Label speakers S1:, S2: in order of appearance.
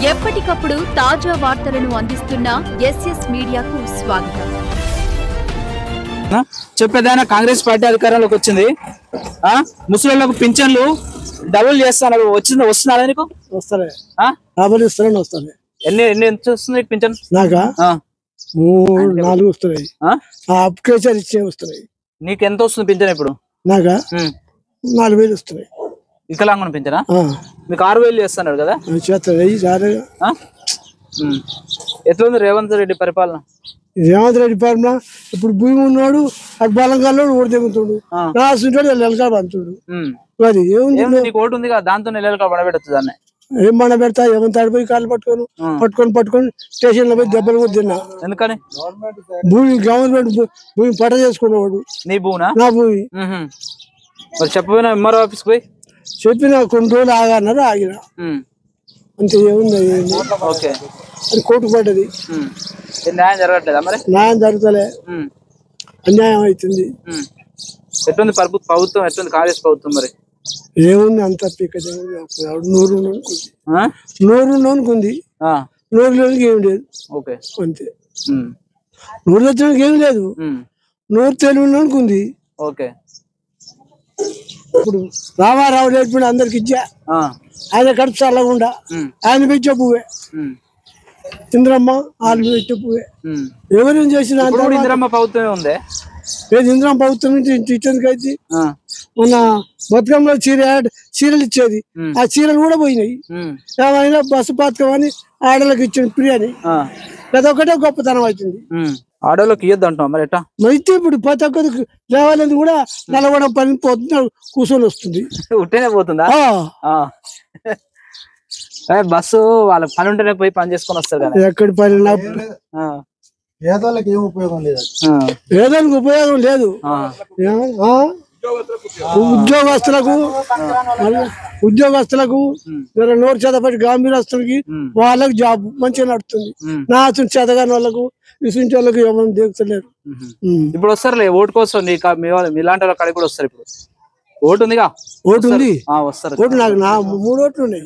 S1: ఎప్పటికప్పుడు తాజా వార్తలను అందిస్తున్న ఎస్ఎస్ మీడియాకు స్వాగతం.
S2: చెప్పేదైనా కాంగ్రెస్ పార్టీ అధికారంలోకి వచ్చింది. ముస్లింలకు పింఛన్లు డబుల్ చేస్తున్నారు. వస్తున్నారా నీకు?
S3: వస్తాయి.
S2: ఎన్ని ఎంత వస్తుంది పింఛన్?
S3: నాకా 3-4 వస్తున్నాయి. అప్లికేషన్ ఇచ్చే వస్తున్నాయి.
S2: నీకు ఎంత వస్తుంది పింఛన్ ఇప్పుడు?
S3: నాకా 4,000 వస్తున్నాయి.
S2: వికలాంగుని పింఛనా? మీకు 6,000 చేస్తున్నాడు కదా? ఎట్లుంది రేవంత్ రెడ్డి పరిపాలన?
S3: రేవంత్ రెడ్డి పరిపాలన ఇప్పుడు భూమి ఉన్నాడు, అటు బలంగాడు ఓడి తెగుతాడు, రాసుంటాడు నెలకాడ పంచుడు. మరి ఏముంది,
S2: నీకు ఓటు ఉంది కదా, దాంతో నెలకాడ పడబెట్టచ్చు. దాన్ని
S3: ఏం మన పెడతా? ఏమని తాడిపోయి కాళ్ళు పట్టుకొని స్టేషన్ లో పోయి దెబ్బలు కూడా తిన్నా.
S2: ఎందుకని?
S3: భూమి గవర్నమెంట్ భూమి పట్ట చేసుకునేవాడు.
S2: నీ భూనా?
S3: నా భూమి.
S2: మరి చెప్పపోయినా ఎంఆర్ఓ ఆఫీస్ పోయి
S3: చెప్పిన కొన్ని రోజులు ఆగన్నారు, ఆగిన అంతే. ఏముంది,
S2: ఓకే.
S3: అది కోర్టు పడ్డది.
S2: న్యాయం జరగట్లేదా? మరి
S3: న్యాయం జరుగుతలే, అన్యాయం అవుతుంది.
S2: ఎట్లుంది ప్రభుత్వం? ఎట్లుంది కాంగ్రెస్ ప్రభుత్వం? మరి
S3: ఏముంది, అంత నోరు నోనుకుంది. నోరు లేనికి ఏం లేదు.
S2: ఓకే,
S3: అంతే. నోరు తెచ్చడానికి ఏం లేదు. నోరు తెలివి అనుకుంది.
S2: ఓకే.
S3: ఇప్పుడు రామారావు నేర్పిన అందరికి ఇచ్చా, ఆయన కడుపు చల్లకుండా ఆయన పెట్టే పువ్వే. ఇంద్రమ్మ వాళ్ళు పెట్టే పువ్వే. ఎవరేం చేసిన
S2: ఇంద్రమ్మ ప్రభుత్వమే ఉంది.
S3: ఏది ఇంద్రమ్మ ప్రభుత్వం నుంచి ఇచ్చేందుకైతే మొన్న బతుకమ్మలో చీరలు ఇచ్చేది, ఆ చీరలు కూడా పోయినాయి. ఏమైనా బస్సు పథకం అని ఆడలకు ఇచ్చిన ప్రియాని, అదొకటే గొప్పతనం అవుతుంది.
S2: ఆడోళ్ళకి ఇయ్యద్దు అంటాం. మరి ఎట్టా?
S3: అయితే ఇప్పుడు ప్రతి ఒక్కరికి లేవాలని కూడా నలవడం పని పోతున్నా కూర్చొని వస్తుంది.
S2: ఉట్టేనే పోతుందా? బస్సు వాళ్ళ పని ఉంటేనే పోయి పని చేసుకొని వస్తారు కదా.
S3: ఎక్కడి పని? పేదోళ్ళకి ఏం ఉపయోగం లేదు. పేదోళ్ళకి ఉపయోగం లేదు. ఉద్యోగస్తులకు నోరు చేతపడి గాంభీరస్తులకి వాళ్ళకి జాబ్ మంచిగా నడుతుంది. నా చేతగాని వాళ్ళకు విసించే వాళ్ళకి ఏమైనా దిగుతలేరు.
S2: ఇప్పుడు వస్తారులే ఓటు కోసం. మీలాంటి వాళ్ళ కాడికి కూడా వస్తారు. ఇప్పుడు ఓటు ఉందిగా?
S3: ఓటు ఉంది.
S2: వస్తారు.
S3: ఓటు నాకు 3 ఓట్లు ఉన్నాయి.